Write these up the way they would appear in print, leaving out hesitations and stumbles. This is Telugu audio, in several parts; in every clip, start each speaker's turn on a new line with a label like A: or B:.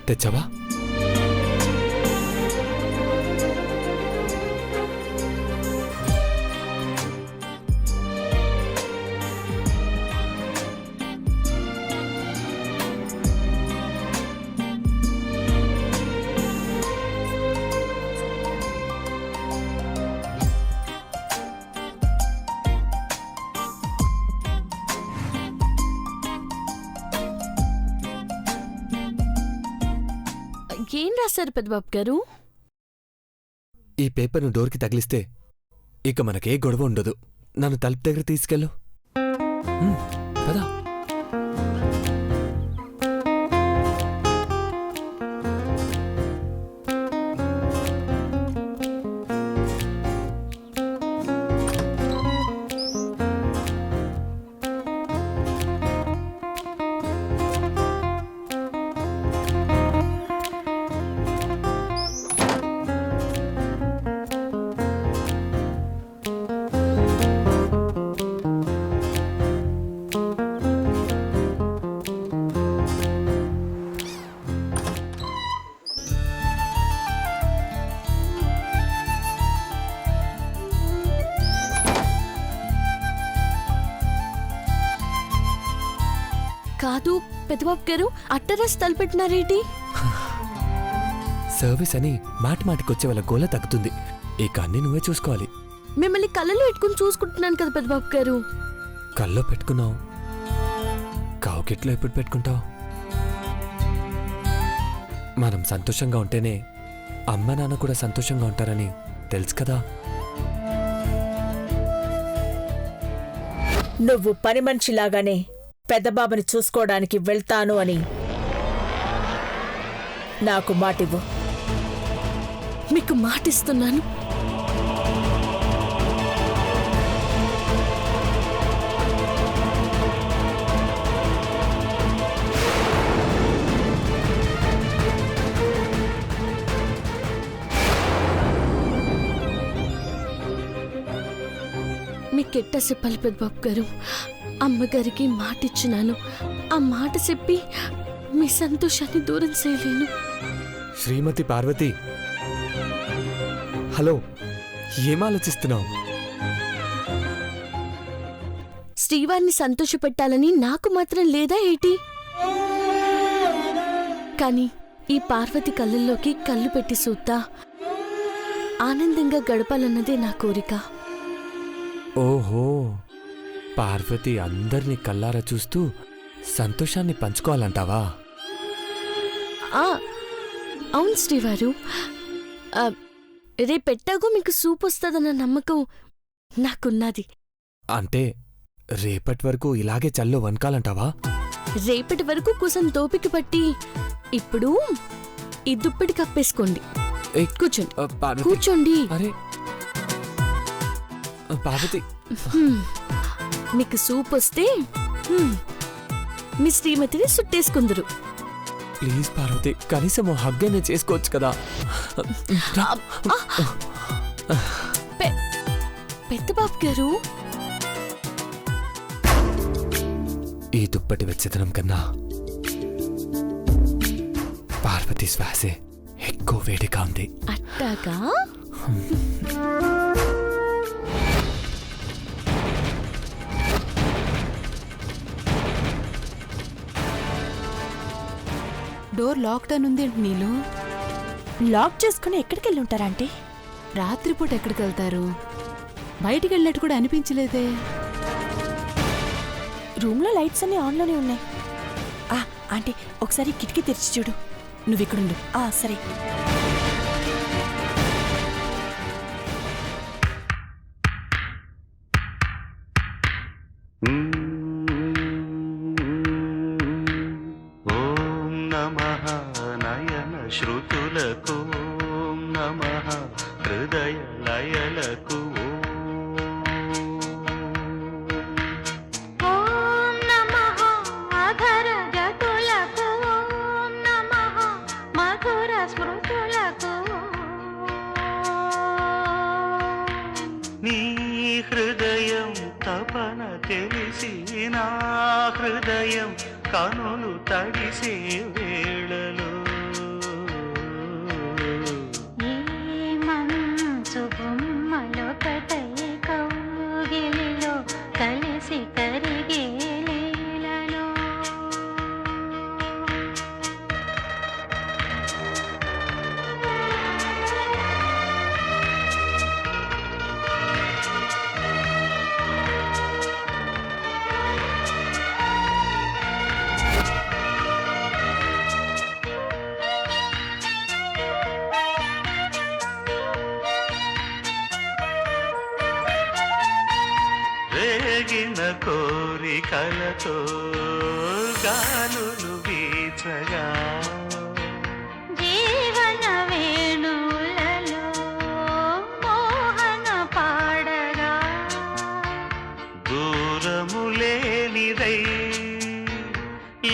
A: తెచ్చావా?
B: ఏం రాశారు పెద్దబాబు గారు?
A: ఈ పేపర్ను డోర్కి తగిలిస్తే ఇక మనకే గొడవ ఉండదు. నన్ను తలుపు దగ్గర తీసుకెళ్ళు. పదా.
B: కాదు పెద్దబాబు గారు, అట్టరాసి తలపెట్టినారేంటి?
A: సర్వీస్ అని మాటికొచ్చే వాళ్ళ గోల తగ్గుతుంది. ఇక అన్ని నువ్వే చూసుకోవాలి.
B: మిమ్మల్ని కళ్ళలో పెట్టుకుని చూసుకుంటున్నాను కదా పెద్దబాబు గారు.
A: కల్లో పెట్టుకున్నావు, కావుకెట్లో ఎప్పుడు పెట్టుకుంటావు? మనం సంతోషంగా ఉంటేనే అమ్మ నాన్న కూడా సంతోషంగా ఉంటారని తెలుసు కదా.
C: నువ్వు పని మనిషిలాగానే పెద్దబాబుని చూసుకోవడానికి వెళ్తాను అని నాకు మాటివ్వు.
B: మీకు మాటిస్తున్నాను. మీకెట్ట చెప్పాలి పెద్దబాబు గారు? అమ్మగారికి మాటిచ్చినాను. ఆ మాట చెప్పి మీ సంతోషాన్ని దూరం చేయలేను.
A: శ్రీమతి పార్వతి, హలో, ఏం ఆలోచిస్తున్నావు?
B: శ్రీవారిని సంతోషపెట్టాలని నాకు మాత్రం లేదా ఏటి? కాని ఈ పార్వతి కళ్ళల్లోకి కళ్ళు పెట్టి చూద్దా ఆనందంగా గడపాలన్నదే నా కోరిక.
A: ఓహో, పార్వతి అందరినీ కల్లారా చూస్తూ సంతోషాన్ని పంచుకోవాలంటావా?
B: అవును శ్రీవారు. రేపెట్టాగో మీకు సూప్ వస్తుందన్న నమ్మకం నాకున్నది.
A: అంటే రేపటి వరకు ఇలాగే చల్లో వనకాలంటావా?
B: రేపటి వరకు కూసం తోపిక పట్టి ఇప్పుడు ఈ దుప్పటి కప్పేసుకోండి. కూర్చోండి, కూర్చోండి.
A: అరే పార్వతి,
B: మీకు సూప్ వస్తే మీ శ్రీమతిని సుట్టేసుకుందరు.
A: ప్లీజ్ పార్వతి, కనీసం హగ్గనే చేసుకోవచ్చు కదా.
B: పెద్దబాబు గారు,
A: ఈ దుప్పటి వెచ్చదనం కన్నా పార్వతి శ్వాసే ఎక్కువ వేడిగా ఉంది.
B: అట్టాగా?
D: డోర్ లాక్డ్ అని ఉందేంటి నీళ్ళు?
E: లాక్ చేసుకుని ఎక్కడికి వెళ్ళి ఉంటారంటే?
D: రాత్రిపూట ఎక్కడికి వెళ్తారు? బయటికి వెళ్ళినట్టు కూడా అనిపించలేదే.
E: రూమ్లో లైట్స్ అన్ని ఆన్లోనే ఉన్నాయి. ఆంటీ, ఒకసారి కిటికీ తెరిచి చూడు.
D: నువ్వు ఇక్కడుండు.
E: సరే.
F: ఓం నమః నయన శ్రుతులకు, ఓం నమః హృదయ లయలకు,
G: ఓం నమః అధర గతులకు, ఓం నమః మధుర స్మృతులకు.
F: నీ హృదయం తపన తెలిసి నా హృదయం కనులు తడిసే వేళలో కలతో గాలులు వీచగా
G: జీవన వేణువులలో మోహన పాడగా
F: దూరము లేనిదై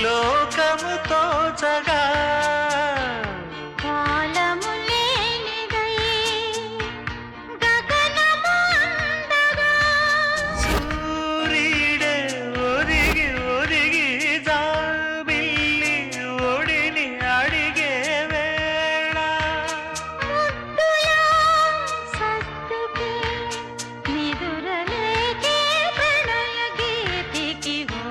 F: లోకము తోచగా
G: కాలము లేనిదై గగనము అందగా
F: సూర్యుడే ఒరిగి ఒరిగి జాబిల్లి ఒడిని అడిగే వేళ
G: ముద్దులా సత్తుకే నిదురలేకే ప్రణయ గీతికి హో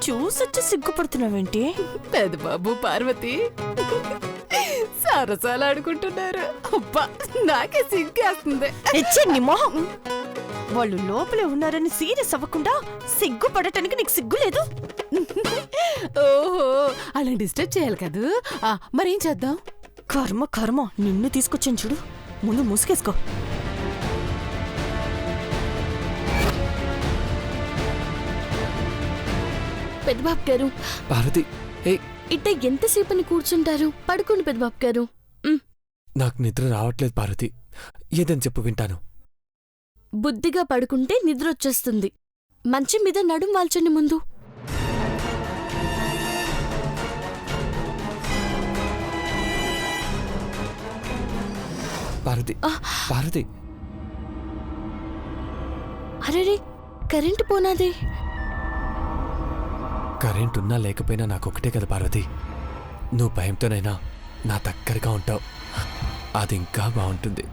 E: చూసొచ్చి సిగ్గుపడుతున్నావేంటి?
D: పెద్ద బాబు పార్వతి సరసాలు ఆడుకుంటున్నారు. అబ్బా నాకే సిగ్గేస్తుంది.
E: ఎచ్చే నీ మొహం. వాళ్ళు లోపలే ఉన్నారని సీరియస్ అవ్వకుండా సిగ్గుపడటానికి నీకు సిగ్గు లేదు?
D: ఓహో అలా డిస్టర్బ్ చేయాలి కదూ. మరేం చేద్దాం?
E: కర్మ కర్మ, నిన్ను తీసుకొచ్చాను చూడు. ముందు ముసుగేసుకో.
B: పెద్దబాబు గారు,
A: పార్వతి, ఏ
B: ఇట్ట ఎంతసేపని కూర్చుంటారు? పడుకోండి పెద్దబాబు గారు.
A: నాకు నిద్ర రావట్లేదు పార్వతి. ఏదని చెప్పు వింటాను.
B: బుద్ధిగా పడుకుంటే నిద్ర వచ్చేస్తుంది. మంచం మీద నడుం వాల్చండి ముందు.
A: పార్వతి, పార్వతి,
B: అరేరే, కరెంటు పోనాదే.
A: కరెంట్ ఉన్నా లేకపోయినా నాకొకటే కదా పార్వతి. నువ్వు భయంతోనైనా నా దగ్గరగా ఉంటావు. అది ఇంకా బాగుంటుంది.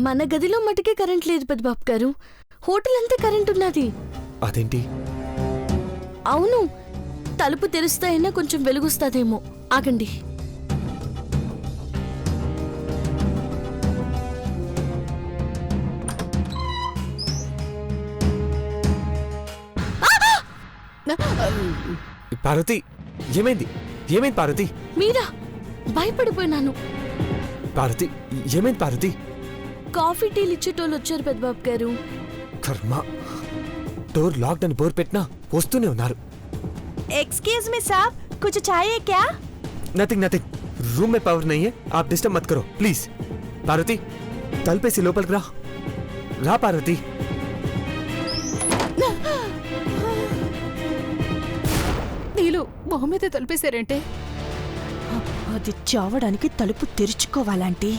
B: మన గదిలో మటుకే కరెంట్ లేదు పెద్దబాబు గారు. హోటల్ అంతా కరెంట్ ఉన్నది.
A: అదేంటి?
B: అవును, తలుపు తెరిస్తే అయినా కొంచెం వెలుగుస్తాదేమో. ఆగండి.
A: పార్వతి, ఏమైంది? ఏమైంది పార్వతి?
B: మీరా? భయపడిపోయినాను.
A: పార్వతి, ఏమైంది పార్వతి?
B: కాఫీ టీలు ఇచ్చేటోళ్ళు వచ్చారు పెద్దబాబు గారు.
A: కర్మ, డోర్ లాక్డ్ అని బోర్ పెట్టినా వస్తూనే ఉన్నారు.
E: एक्सक्यूज मी साहब, कुछ चाहिए क्या?
A: नथिंग नथिंग, रूम में पावर नहीं है, आप डिस्टर्ब मत करो प्लीज. पार्वती, तलपेसी लोपल रा रा पार्वती.
D: నీళ్ళు మొహం మీద తలిపేశారంటే?
E: అది చావడానికి తలుపు తెరుచుకోవాలంటే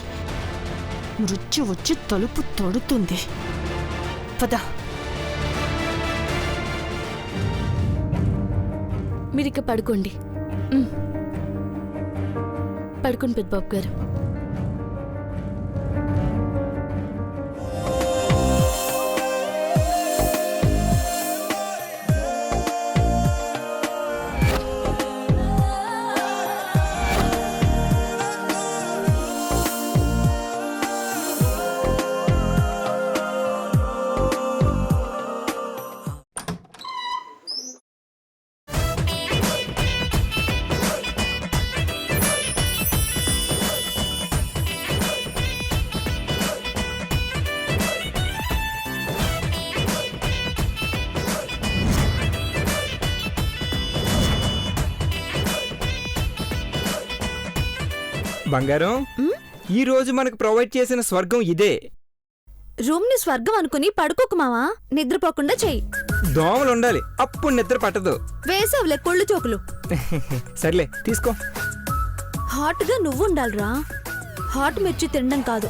E: మృత్యు వచ్చి తలుపు తొడుతుంది. పద.
B: మీరిక పడుకోండి. పడుకోండి పెద్దబాబు గారు.
H: బంగారం, ఈ రోజు మనకు ప్రొవైడ్ చేసిన స్వర్గం ఇదే.
I: రూమ్ ని స్వర్గం అనుకుని పడుకోకు మావా. నిద్రపోకుండా చెయ్యి.
H: దోమలు ఉండాలి, అప్పుడు నిద్ర పట్టదు.
I: వేసావులే కొళ్ళు చోకులు.
H: సర్లే తీసుకో.
I: హాట్ గా నువ్వు ఉండాలిరా. హాట్ మిర్చి తినడం కాదు.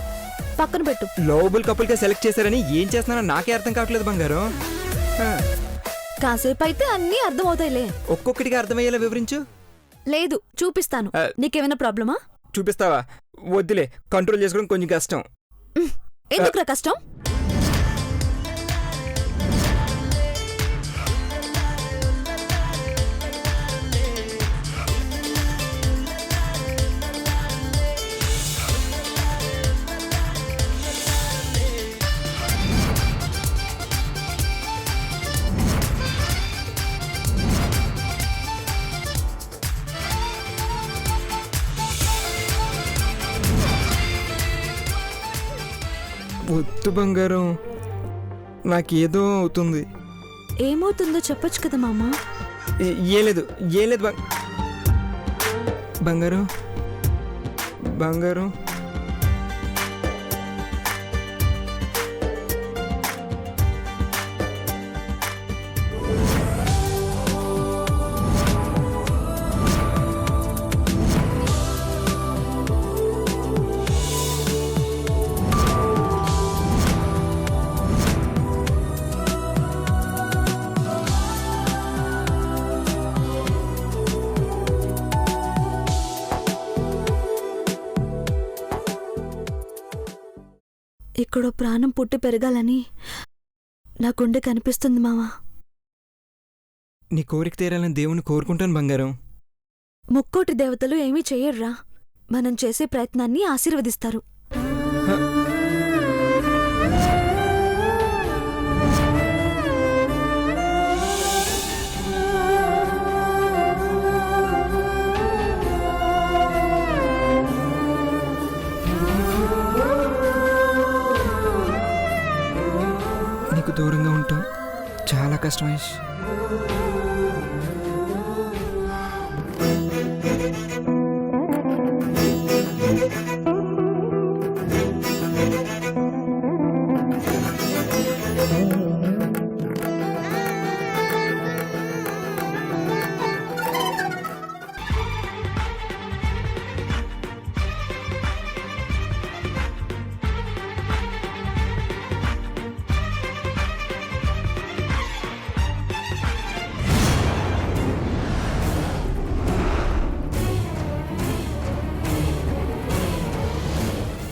I: పక్కన పెట్టు.
H: లోబుల్ కపుల్ గా సెలెక్ట్ చేశారని ఏం చేస్తున్నానో నాకే అర్థం కావట్లేదు బంగారం.
I: కాసేపు అయితే అన్నీ అర్థమవుతాయిలే.
H: ఒక్కొక్కటిగా అర్థమయ్యేలా వివరించు.
I: లేదు, చూపిస్తాను. నీకేమైనా ప్రాబ్లమా?
H: చూపిస్తావా? వద్దులే, కంట్రోల్ చేసుకోవడం కొంచెం కష్టం.
I: ఎందుకురా కష్టం?
H: వద్దు బంగారం, నాకేదో అవుతుంది.
I: ఏమవుతుందో చెప్పొచ్చు కదా మామ.
H: ఏం లేదు బంగారం, బంగారం.
I: ఇక్కడో ప్రాణం పుట్టి పెరగాలని నా గుండె కనిపిస్తుంది మావా.
H: నీ కోరిక తీరాలని దేవుని కోరుకుంటాను బంగారం.
I: ముక్కోటి దేవతలు ఏమీ చెయ్యర్రా, మనం చేసే ప్రయత్నాన్ని ఆశీర్వదిస్తారు.
H: నీకు దూరంగా ఉంటాం చాలా కష్టం మహేష్.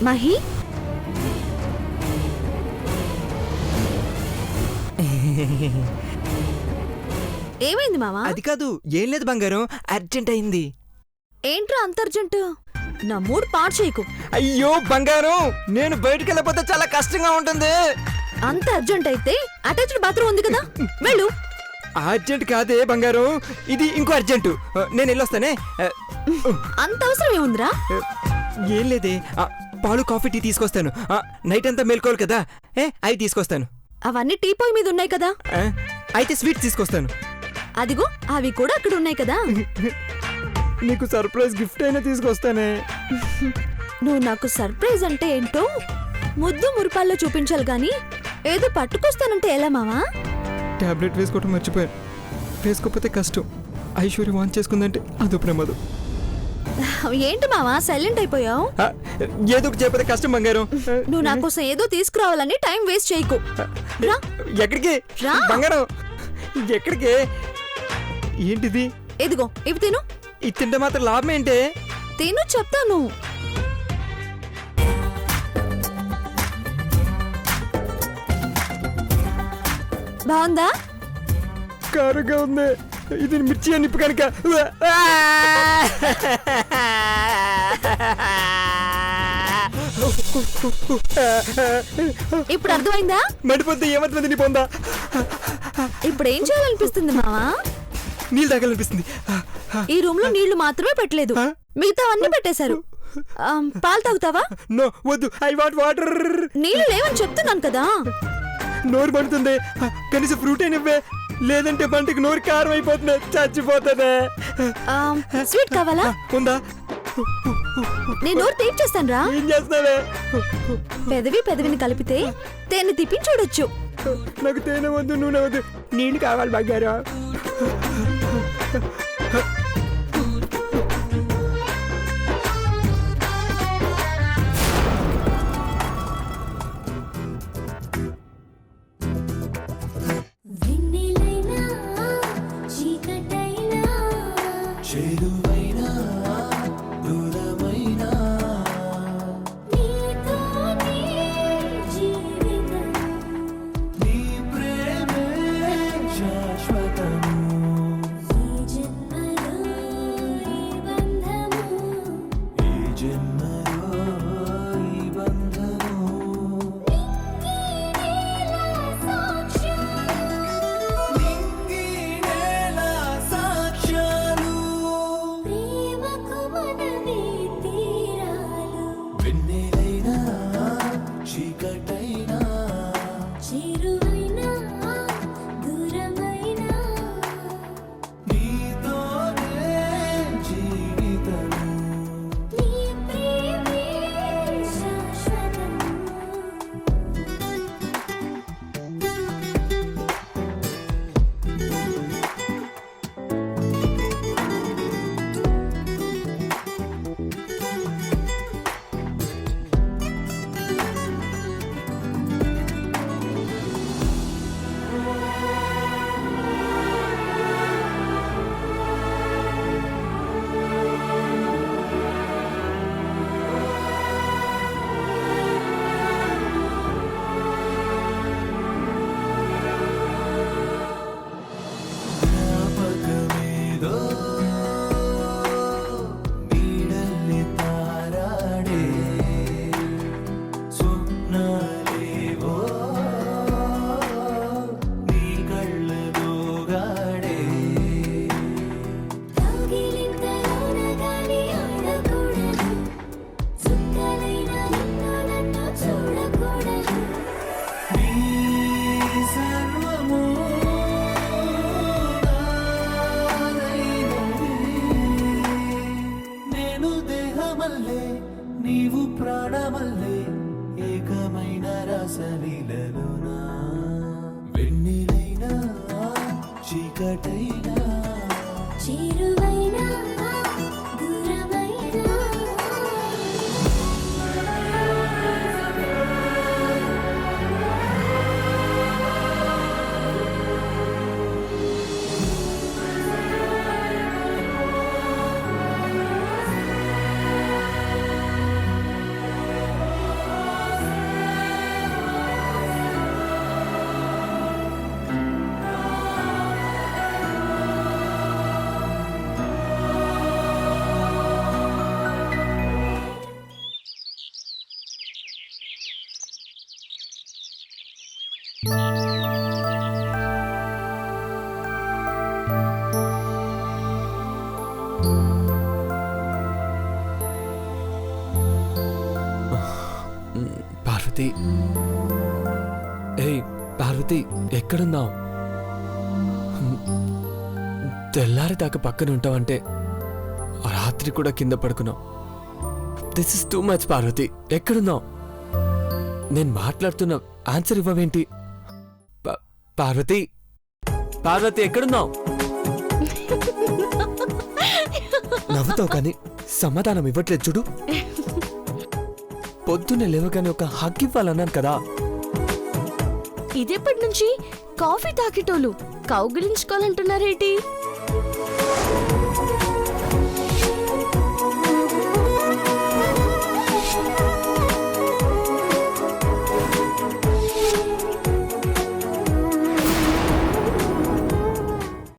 I: మహి, ఏమైంది మావా?
H: అది కాదు, ఏం లేదు బంగారం, అర్జెంట్ అయింది.
I: ఏంట్రా అంత అర్జెంటు? నా మూడ్ పాడు చేయకు.
H: అయ్యో బంగారం, నేను బయటికి వెళ్ళకపోతే చాలా కష్టంగా ఉంటుంది.
I: అంత అర్జెంట్ అయితే అటాచ్డ్ బాత్రూమ్ ఉంది కదా, వెళ్ళు.
H: అర్జెంట్ కాదే బంగారం, ఇది ఇంకో అర్జెంటు. నేను వెళ్ళొస్తానే.
I: అంత అవసరం ఏముందిరా?
H: ఏం లేదే, పాలు కాఫీ టీ తీసుకొస్తాను. నైట్ అంతా మేల్కోవాలి కదా, అవి తీసుకొస్తాను.
I: అవన్నీ టీ పొయ్యి మీద ఉన్నాయి కదా.
H: అయితే స్వీట్ తీసుకొస్తాను.
I: అదిగో అవి కూడా అక్కడ ఉన్నాయి కదా.
H: నీకు సర్ప్రైజ్ గిఫ్ట్ అయినా తీసుకొస్తానే.
I: నువ్వు నాకు సర్ప్రైజ్ అంటే ఏంటో ముద్దు మురిపాల్లో చూపించాలి గాని ఏదో పట్టుకొస్తానంటే ఎలా మావా?
H: టాబ్లెట్ వేసుకోవటం మర్చిపోయాను, వేసుకోకపోతే కష్టం. ఐశ్వర్య వాన్ చేసుకుందంటే అదో ప్రమాదం.
I: ఏంటి మావా సైలెంట్ అయిపోయావు?
H: ఏదో ఒకటి చెప్పదే కష్టం బంగారం.
I: నువ్వు నా కోసం ఏదో తీసుకురావాలని టైం వేస్ట్ చేయకు. రా.
H: ఎక్కడికి
I: రా.
H: బంగారం, ఎక్కడికి? ఏంటిది?
I: ఎదిగో ఇవి తిను.
H: ఇది తింటే మాత్రం లాభం ఏంటే?
I: తిను చెప్తాను. బాగుందా?
H: కారుగా ఉంది. ఇది మిర్చి నిప్పు కనుక.
I: ఇప్పుడు అర్థమైందా?
H: మడిపోతే ఏమవుతుంది నీ పొందా?
I: ఇప్పుడు ఏం చేయాలనిపిస్తుంది మావా?
H: నీళ్ళు తాగాలనిపిస్తుంది.
I: ఈ రూమ్ లో నీళ్లు మాత్రమే పెట్టలేదు, మిగతావన్నీ పెట్టేశారు. పాలు తాగుతావా?
H: నో వద్దు, ఐ వాంట్ వాటర్.
I: నీళ్లు లేవని చెప్తున్నాను కదా.
H: నోరు పడుతుంది, కనీసం ఫ్రూట్ అయినవే, లేదంటే పంటకి నోరు కారం అయిపోతుంది, చచ్చిపోతుంది.
I: స్వీట్ కావాలా?
H: ఉందా?
I: నేను నోరు తీపి చేస్తాను రా.
H: ఏం చేస్తావే?
I: పెదవిని కలిపితే తేనె తిప్పి చూడొచ్చు.
H: నాకు తేనె వద్దు, నూనె వద్దు, నీళ్ళు కావాలి బంగారు.
G: శాశ్వతము
F: నీవు ప్రాణమల్లే ఏకమైన రసలీలలోనా వెన్నెలైనా చీకటైనా
G: చేరువైనా దూరమైనా
A: పార్వతి, ఏయ్ పార్వతి, ఎక్కడున్నావు? తెల్లారి దాకా పక్కన ఉంటావంటే రాత్రి కూడా కింద పడుకున్నావు. This is too much Parvati. ఎక్కడున్నావు? నేను మాట్లాడుతున్నా, ఆన్సర్ ఇవ్వవేంటి? పార్వతి, పార్వతి ఎక్కడున్నావు? నవ్వుతావు కానీ సమాధానం ఇవ్వట్లేదు చూడు. పొద్దున్నే లేవగానే ఒక హగ్ ఇవ్వాలన్నాను కదా.
B: ఇదెప్పటి నుంచి కాఫీ తాకేటోళ్ళు కౌగిలించుకోవాలంటున్నారేంటి?